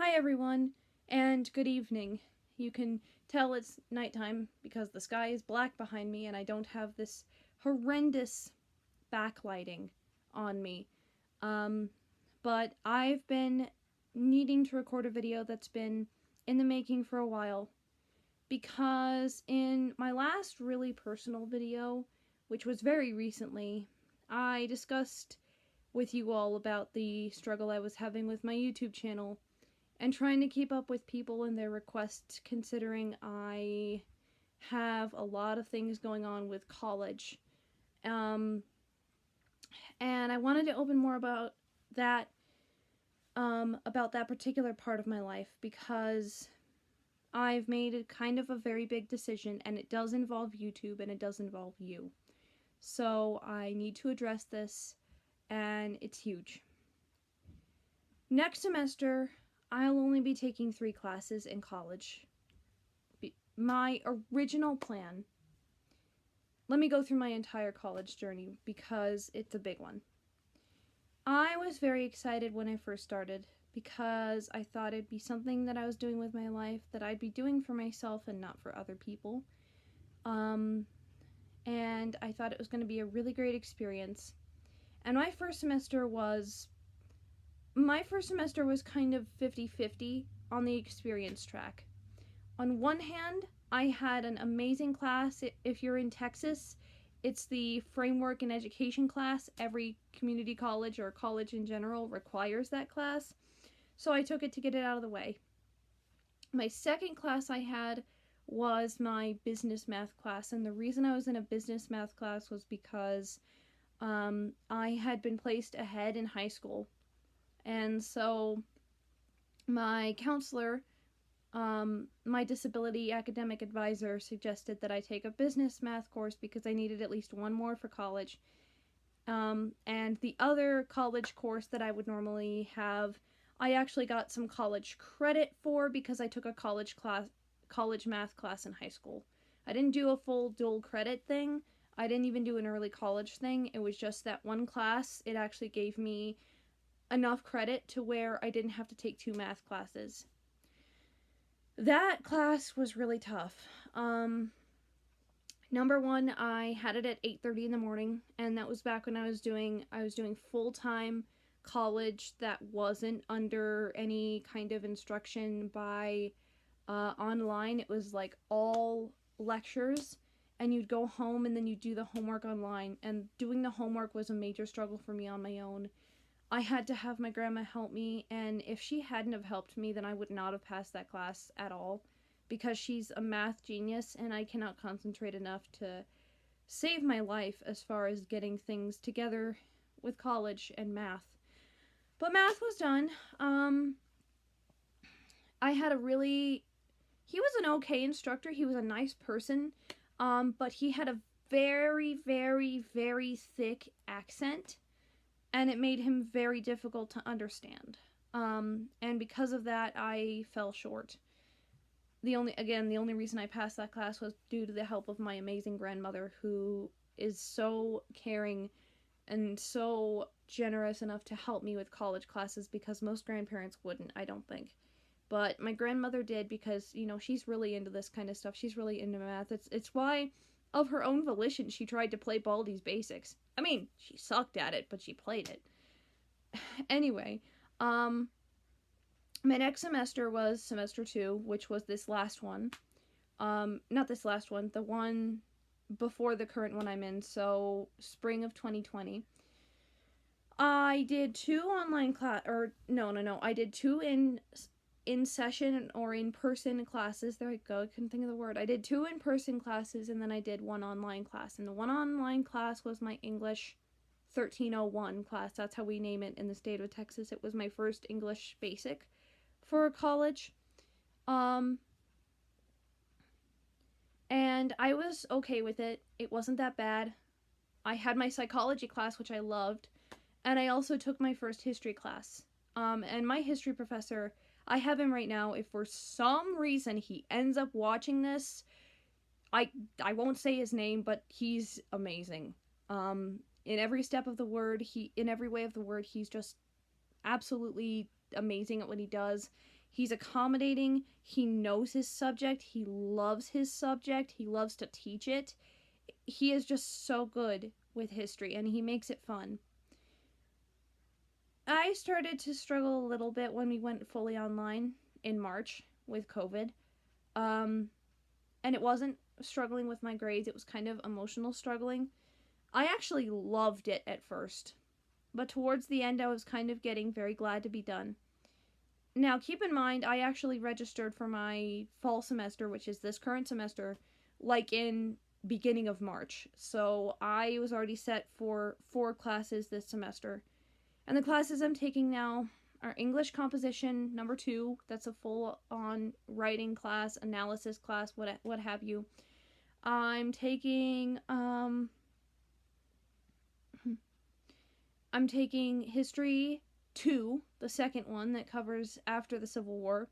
Hi everyone, and good evening. You can tell it's nighttime because the sky is black behind me and I don't have this horrendous backlighting on me. But I've been needing to record a video that's been in the making for a while because in my last really personal video, which was very recently, I discussed with you all about the struggle I was having with my YouTube channel and trying to keep up with people and their requests, considering I have a lot of things going on with college. And I wanted to open more about that particular part of my life because I've made a kind of a very big decision, and it does involve YouTube and it does involve you. So I need to address this, and it's huge. Next semester, I'll only be taking 3 classes in college. My original plan, let me go through my entire college journey because it's a big one. I was very excited when I first started because I thought it'd be something that I was doing with my life that I'd be doing for myself and not for other people. And I thought it was going to be a really great experience. And my first semester was kind of 50-50 on the experience track. On one hand, I had an amazing class. If you're in Texas, it's the Framework in Education class. Every community college or college in general requires that class. So I took it to get it out of the way. My second class I had was my business math class. And the reason I was in a business math class was because I had been placed ahead in high school. And so my counselor, my disability academic advisor, suggested that I take a business math course because I needed at least one more for college. And the other college course that I would normally have, I actually got some college credit for because I took a college math class in high school. I didn't do a full dual credit thing. I didn't even do an early college thing. It was just that one class. It actually gave me enough credit to where I didn't have to take 2 math classes. That class was really tough. Number one, I had it at 8:30 in the morning, and that was back when I was doing full-time college that wasn't under any kind of instruction by online. It was like all lectures, and you'd go home and then you'd do the homework online, and doing the homework was a major struggle for me on my own. I had to have my grandma help me, and if she hadn't have helped me, then I would not have passed that class at all, because she's a math genius, and I cannot concentrate enough to save my life as far as getting things together with college and math. But math was done. He was an okay instructor. He was a nice person, but he had a very, very, very thick accent, and it made him very difficult to understand. And because of that, I fell short. The only reason I passed that class was due to the help of my amazing grandmother, who is so caring and so generous enough to help me with college classes, because most grandparents wouldn't, I don't think. But my grandmother did, because, she's really into this kind of stuff. She's really into math. It's why, of her own volition, she tried to play Baldi's Basics. I mean, she sucked at it, but she played it. Anyway, my next semester was semester 2, which was this last one. Not this last one, the one before the current one I'm in, so spring of 2020. I did 2 online I did 2 in session or in-person classes. There I go, I couldn't think of the word. I did 2 in-person classes, and then I did 1 online class. And the 1 online class was my English 1301 class. That's how we name it in the state of Texas. It was my first English basic for college. And I was okay with it. It wasn't that bad. I had my psychology class, which I loved, and I also took my first history class. And my history professor, I have him right now. If for some reason he ends up watching this, I won't say his name, but he's amazing. In every step of the word, in every way of the word, he's just absolutely amazing at what he does. He's accommodating. He knows his subject. He loves his subject. He loves to teach it. He is just so good with history, and he makes it fun. I started to struggle a little bit when we went fully online in March with COVID. And it wasn't struggling with my grades, it was kind of emotional struggling. I actually loved it at first, but towards the end I was kind of getting very glad to be done. Now, keep in mind, I actually registered for my fall semester, which is this current semester, like in beginning of March. So I was already set for 4 classes this semester. And the classes I'm taking now are English composition number 2. That's a full-on writing class, analysis class, what have you. I'm taking History 2, the second one that covers after the Civil War.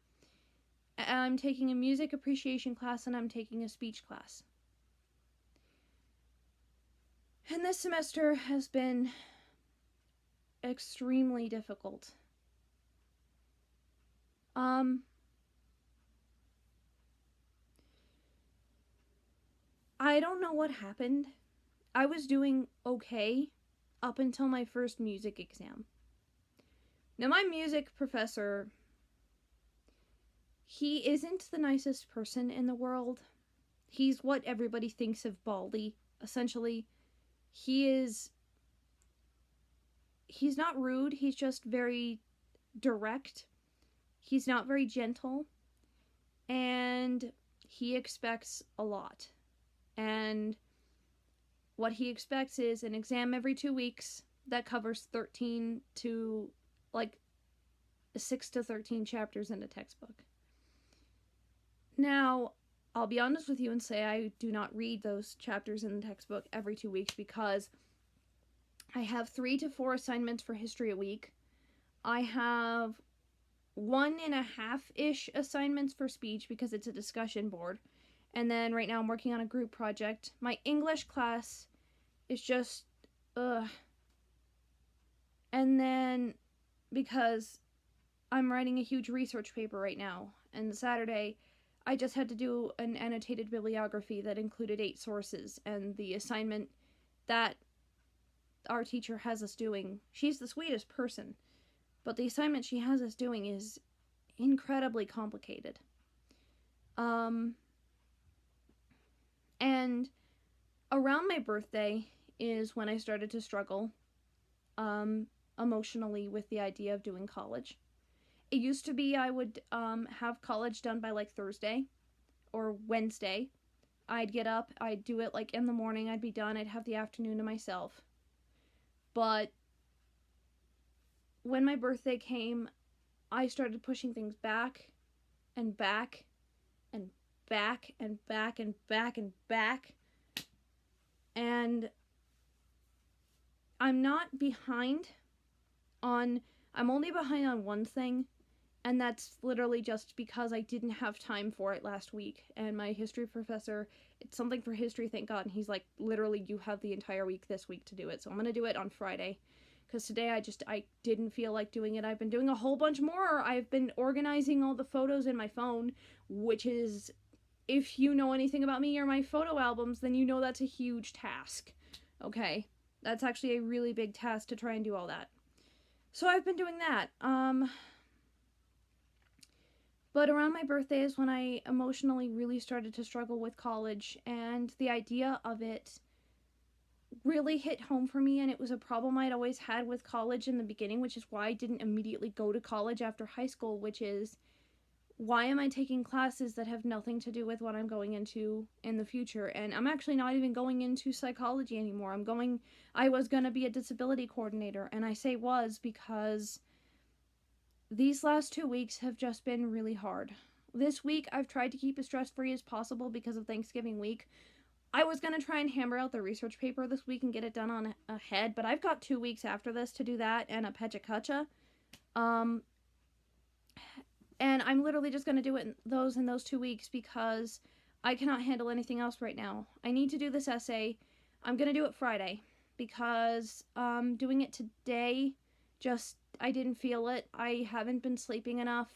I'm taking a music appreciation class, and I'm taking a speech class. And this semester has been extremely difficult. I don't know what happened. I was doing okay up until my first music exam. Now, my music professor, he isn't the nicest person in the world. He's what everybody thinks of Baldy, essentially. He's not rude, he's just very direct. He's not very gentle, and he expects a lot. And what he expects is an exam every 2 weeks that covers 13 to 6 to 13 chapters in a textbook. Now, I'll be honest with you and say I do not read those chapters in the textbook every 2 weeks because I have 3 to 4 assignments for history a week. I have 1.5-ish assignments for speech because it's a discussion board. And then right now I'm working on a group project. My English class is just, ugh. And then because I'm writing a huge research paper right now, and Saturday I just had to do an annotated bibliography that included 8 sources, and the assignment that our teacher has us doing, she's the sweetest person, but the assignment she has us doing is incredibly complicated. And around my birthday is when I started to struggle emotionally with the idea of doing college. It used to be I would have college done by Thursday or Wednesday. I'd get up, I'd do it in the morning, I'd be done, I'd have the afternoon to myself. But when my birthday came, I started pushing things back and back and back and back and back and back. And I'm not behind on, I'm only behind on one thing, and that's literally just because I didn't have time for it last week. And my history professor, it's something for history, thank God, and he's like, literally, you have the entire week this week to do it. So I'm going to do it on Friday. Because today I didn't feel like doing it. I've been doing a whole bunch more. I've been organizing all the photos in my phone, which is, if you know anything about me or my photo albums, then you know that's a huge task. Okay? That's actually a really big task to try and do all that. So I've been doing that. But around my birthday is when I emotionally really started to struggle with college, and the idea of it really hit home for me, and it was a problem I'd always had with college in the beginning, which is why I didn't immediately go to college after high school, which is, why am I taking classes that have nothing to do with what I'm going into in the future? And I'm actually not even going into psychology anymore. I was going to be a disability coordinator, and I say was because these last 2 weeks have just been really hard. This week, I've tried to keep as stress-free as possible because of Thanksgiving week. I was going to try and hammer out the research paper this week and get it done on ahead, but I've got 2 weeks after this to do that and a pecha. And I'm literally just going to do it in those 2 weeks because I cannot handle anything else right now. I need to do this essay. I'm going to do it Friday because doing it today, I didn't feel it. I haven't been sleeping enough.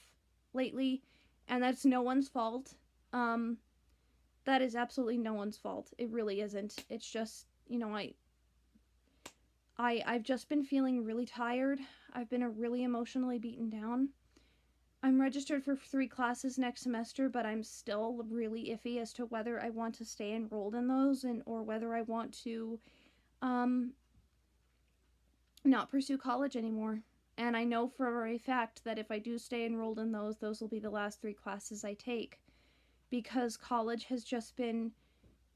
lately, and that's no one's fault. That is absolutely no one's fault. It really isn't. It's just, you know, I've just been feeling really tired. I've been really emotionally beaten down. I'm registered for 3 classes next semester, but I'm still really iffy as to whether I want to stay enrolled in those or whether I want to not pursue college anymore. And I know for a fact that if I do stay enrolled in those will be the last 3 classes I take, because college has just been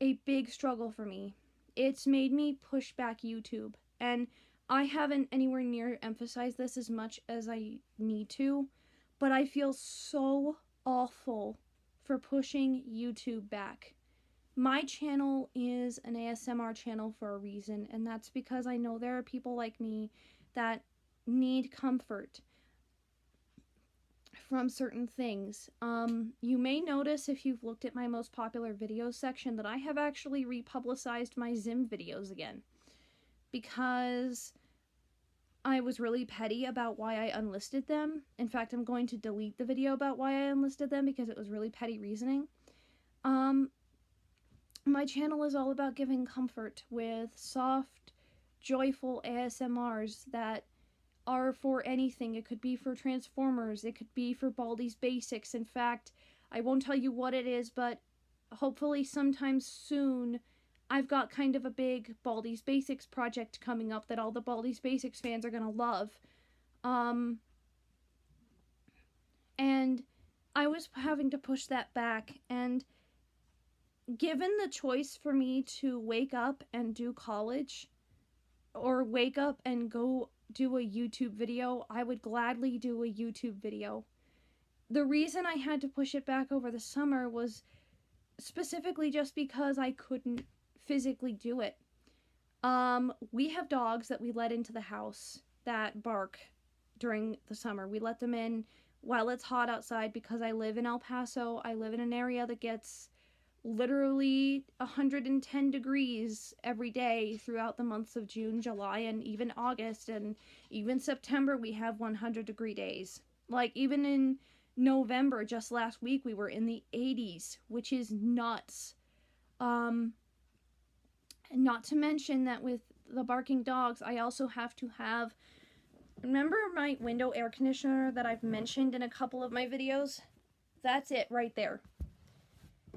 a big struggle for me. It's made me push back YouTube, and I haven't anywhere near emphasized this as much as I need to, but I feel so awful for pushing YouTube back. My channel is an ASMR channel for a reason, and that's because I know there are people like me that need comfort from certain things. You may notice if you've looked at my most popular videos section that I have actually republicized my Zim videos again, because I was really petty about why I unlisted them. In fact, I'm going to delete the video about why I unlisted them because it was really petty reasoning. My channel is all about giving comfort with soft, joyful ASMRs that are for anything. It could be for Transformers, it could be for Baldi's Basics. In fact, I won't tell you what it is, but hopefully sometime soon I've got kind of a big Baldi's Basics project coming up that all the Baldi's Basics fans are gonna love. And I was having to push that back, and given the choice for me to wake up and do college, or wake up and go do a YouTube video, I would gladly do a YouTube video. The reason I had to push it back over the summer was specifically just because I couldn't physically do it. We have dogs that we let into the house that bark during the summer. We let them in while it's hot outside because I live in El Paso. I live in an area that gets literally 110 degrees every day throughout the months of June, July, and even August, and even September we have 100-degree days. Like, even in November, just last week, we were in the 80s, which is nuts. Not to mention that with the barking dogs, I also have to have, remember my window air conditioner that I've mentioned in a couple of my videos? That's it right there.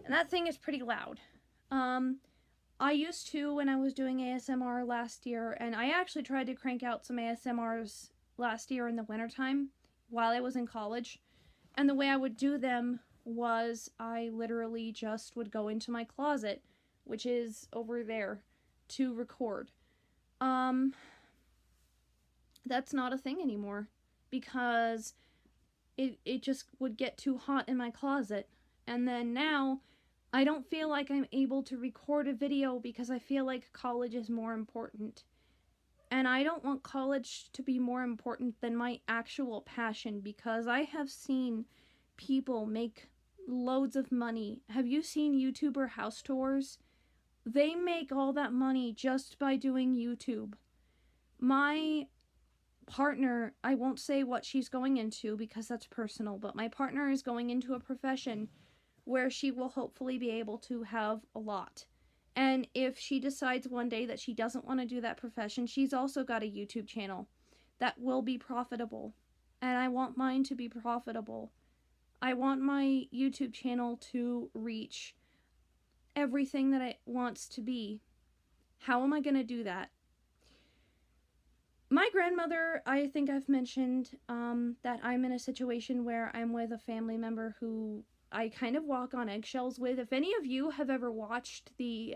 And that thing is pretty loud. I used to when I was doing ASMR last year, and I actually tried to crank out some ASMRs last year in the wintertime while I was in college. And the way I would do them was I literally just would go into my closet, which is over there, to record. That's not a thing anymore because it just would get too hot in my closet. And then now I don't feel like I'm able to record a video because I feel like college is more important. And I don't want college to be more important than my actual passion, because I have seen people make loads of money. Have you seen YouTuber house tours? They make all that money just by doing YouTube. My partner, I won't say what she's going into because that's personal, but my partner is going into a profession where she will hopefully be able to have a lot. And if she decides one day that she doesn't want to do that profession, she's also got a YouTube channel that will be profitable. And I want mine to be profitable. I want my YouTube channel to reach everything that it wants to be. How am I going to do that? My grandmother, I think I've mentioned that I'm in a situation where I'm with a family member who I kind of walk on eggshells with. If any of you have ever watched the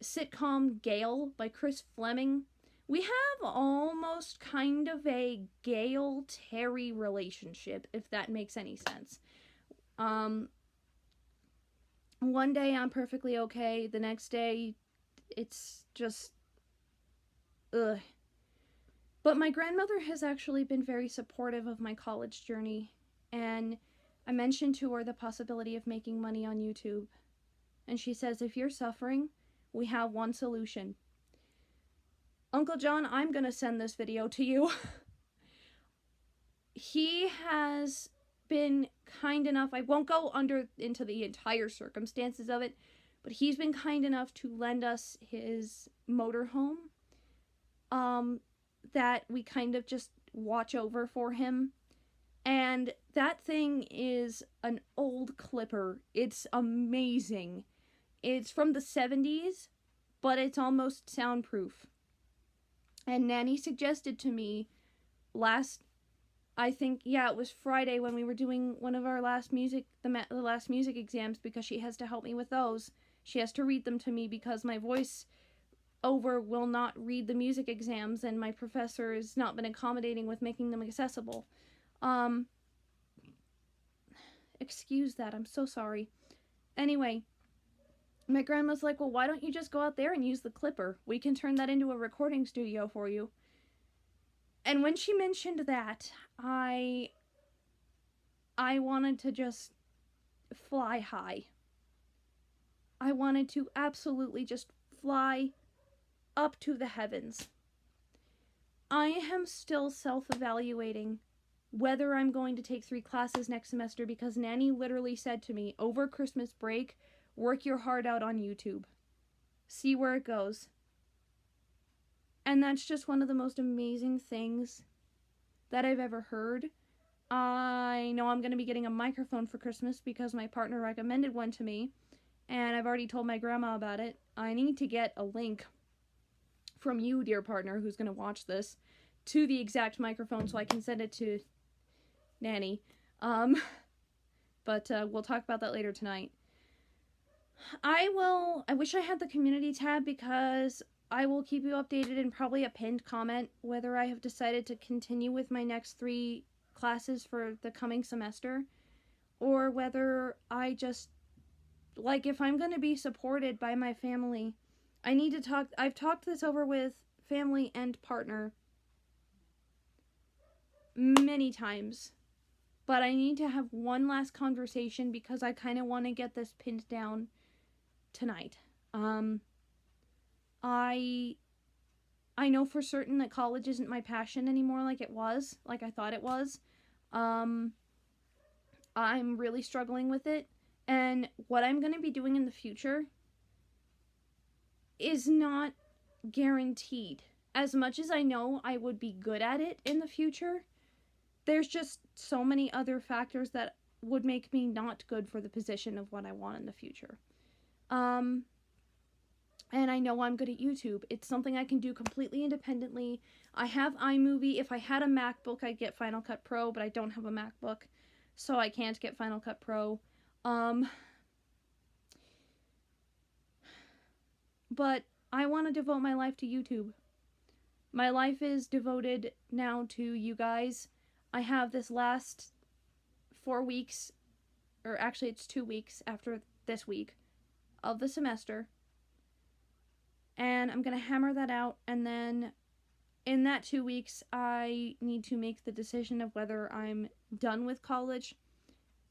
sitcom Gail by Chris Fleming, we have almost kind of a Gail-Terry relationship, if that makes any sense. One day I'm perfectly okay, the next day it's just ugh. But my grandmother has actually been very supportive of my college journey, and I mentioned to her the possibility of making money on YouTube. And she says, if you're suffering, we have one solution. Uncle John, I'm going to send this video to you. He has been kind enough, I won't go into the entire circumstances of it, but he's been kind enough to lend us his motorhome, that we kind of just watch over for him. And that thing is an old Clipper. It's amazing. It's from the 70s, but it's almost soundproof. And Nanny suggested to me it was Friday when we were doing one of our last music exams, because she has to help me with those. She has to read them to me because my voice over will not read the music exams, and my professor has not been accommodating with making them accessible. Excuse that, I'm so sorry. Anyway, my grandma's like, well, why don't you just go out there and use the Clipper? We can turn that into a recording studio for you. And when she mentioned that, I wanted to just fly high. I wanted to absolutely just fly up to the heavens. I am still self-evaluating whether I'm going to take 3 classes next semester, because Nanny literally said to me, over Christmas break, work your heart out on YouTube. See where it goes. And that's just one of the most amazing things that I've ever heard. I know I'm going to be getting a microphone for Christmas because my partner recommended one to me, and I've already told my grandma about it. I need to get a link from you, dear partner, who's going to watch this, to the exact microphone so I can send it to Nanny. But we'll talk about that later tonight. I wish I had the community tab, because I will keep you updated in probably a pinned comment whether I have decided to continue with my next 3 classes for the coming semester, or whether I just, if I'm going to be supported by my family, I've talked this over with family and partner many times, but I need to have one last conversation because I kind of want to get this pinned down tonight. I know for certain that college isn't my passion anymore like I thought it was. I'm really struggling with it, and what I'm going to be doing in the future is not guaranteed. As much as I know I would be good at it in the future, there's just so many other factors that would make me not good for the position of what I want in the future. And I know I'm good at YouTube. It's something I can do completely independently. I have iMovie. If I had a MacBook, I'd get Final Cut Pro, but I don't have a MacBook, so I can't get Final Cut Pro. But I want to devote my life to YouTube. My life is devoted now to you guys. I have this last 4 weeks, or actually it's 2 weeks after this week, of the semester. And I'm going to hammer that out, and then in that 2 weeks, I need to make the decision of whether I'm done with college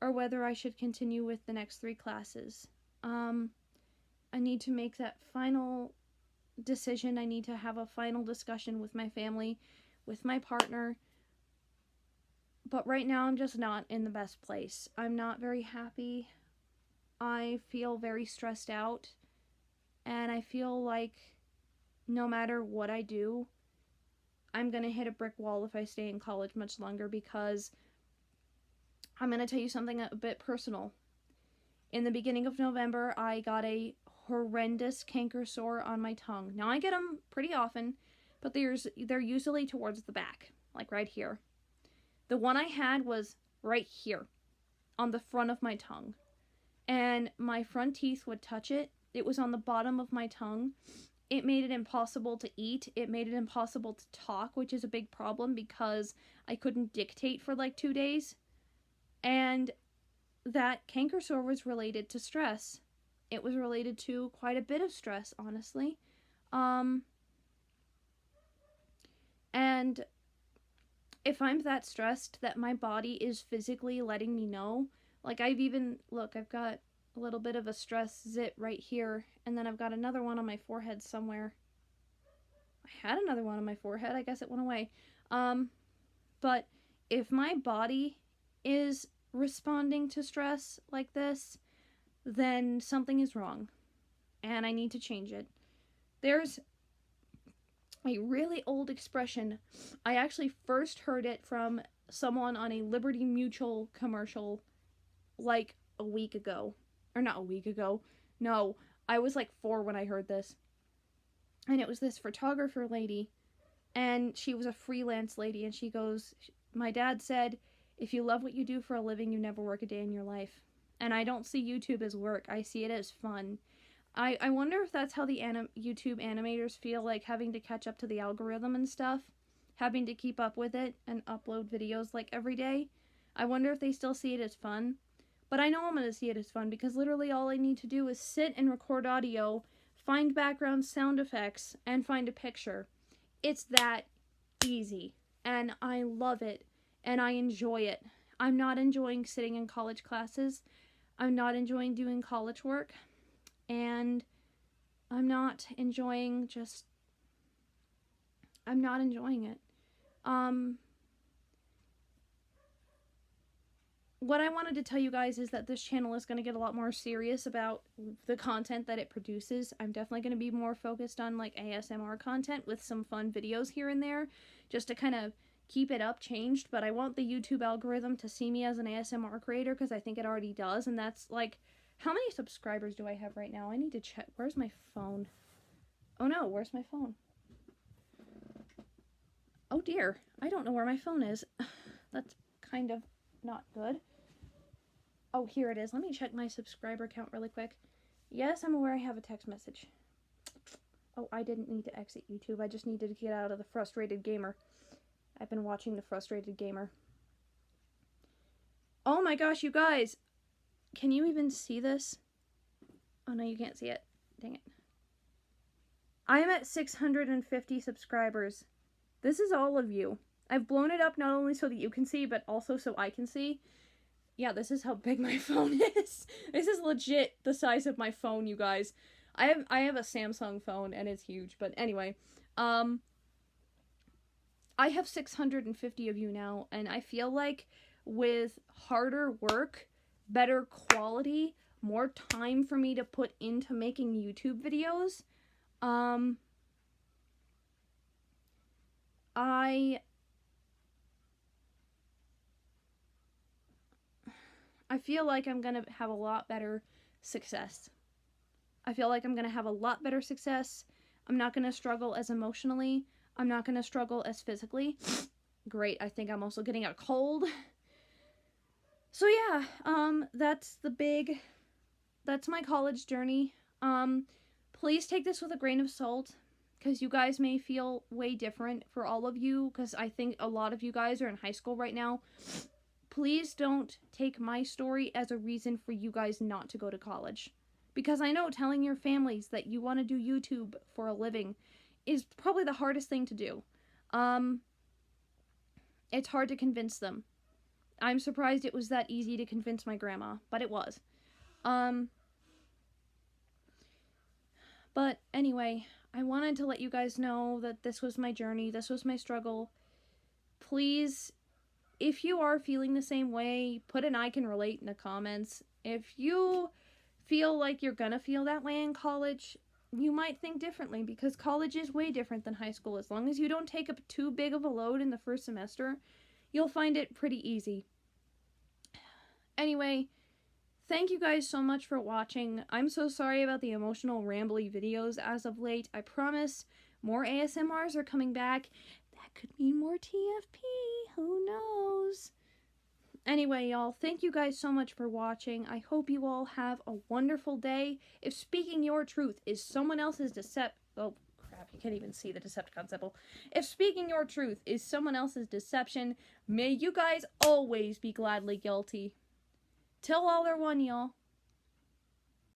or whether I should continue with the next 3 classes. I need to make that final decision. I need to have a final discussion with my family, with my partner. But right now, I'm just not in the best place. I'm not very happy. I feel very stressed out. And I feel like no matter what I do, I'm going to hit a brick wall if I stay in college much longer, because I'm going to tell you something a bit personal. In the beginning of November, I got a horrendous canker sore on my tongue. Now, I get them pretty often, but they're usually towards the back, like right here. The one I had was right here, on the front of my tongue. And my front teeth would touch it. It was on the bottom of my tongue. It made it impossible to eat. It made it impossible to talk, which is a big problem because I couldn't dictate for like 2 days. And that canker sore was related to stress. It was related to quite a bit of stress, honestly. And if I'm that stressed that my body is physically letting me know, like I've got a little bit of a stress zit right here, and then I've got another one on my forehead somewhere. I had another one on my forehead, I guess it went away. But if my body is responding to stress like this, then something is wrong. And I need to change it. There's a really old expression. I actually first heard it from someone on a Liberty Mutual commercial like a week ago. Or not a week ago. No, I was like 4 when I heard this. And it was this photographer lady. And she was a freelance lady. And she goes, my dad said, if you love what you do for a living, you never work a day in your life. And I don't see YouTube as work. I see it as fun. I wonder if that's how the YouTube animators feel, like having to catch up to the algorithm and stuff. Having to keep up with it and upload videos like every day. I wonder if they still see it as fun. But I know I'm going to see it as fun because literally all I need to do is sit and record audio, find background sound effects, and find a picture. It's that easy. And I love it. And I enjoy it. I'm not enjoying sitting in college classes. I'm not enjoying doing college work. And I'm not enjoying it. What I wanted to tell you guys is that this channel is going to get a lot more serious about the content that it produces. I'm definitely going to be more focused on like ASMR content with some fun videos here and there, just to kind of keep it up changed. But I want the YouTube algorithm to see me as an ASMR creator because I think it already does, and that's like, how many subscribers do I have right now? I need to check. Where's my phone? Oh no, where's my phone? Oh dear, I don't know where my phone is. That's kind of not good. Oh, here it is. Let me check my subscriber count really quick. Yes, I'm aware I have a text message. Oh, I didn't need to exit YouTube. I just needed to get out of the Frustrated Gamer. I've been watching the Frustrated Gamer. Oh my gosh, you guys! Can you even see this? Oh no, you can't see it. Dang it. I am at 650 subscribers. This is all of you. I've blown it up not only so that you can see, but also so I can see. Yeah, this is how big my phone is. This is legit the size of my phone, you guys. I have a Samsung phone and it's huge, but anyway, I have 650 of you now, and I feel like with harder work, better quality, more time for me to put into making YouTube videos, I feel like I'm gonna have a lot better success. I feel like I'm gonna have a lot better success. I'm not gonna struggle as emotionally. I'm not gonna struggle as physically. Great, I think I'm also getting a cold. So yeah, that's my college journey. Please take this with a grain of salt, because you guys may feel way different for all of you, because I think a lot of you guys are in high school right now. Please don't take my story as a reason for you guys not to go to college. Because I know telling your families that you want to do YouTube for a living is probably the hardest thing to do. It's hard to convince them. I'm surprised it was that easy to convince my grandma, but it was. But anyway, I wanted to let you guys know that this was my journey, this was my struggle. Please, if you are feeling the same way, put an I can relate in the comments. If you feel like you're gonna feel that way in college, you might think differently, because college is way different than high school. As long as you don't take up too big of a load in the first semester, you'll find it pretty easy. Anyway, thank you guys so much for watching. I'm so sorry about the emotional, rambly videos as of late. I promise more ASMRs are coming back. That could mean more TFP. Who knows? Anyway, y'all, thank you guys so much for watching. I hope you all have a wonderful day. If speaking your truth is someone else's oh, crap, you can't even see the Decepticon symbol. If speaking your truth is someone else's deception, may you guys always be gladly guilty. Till all are one, y'all.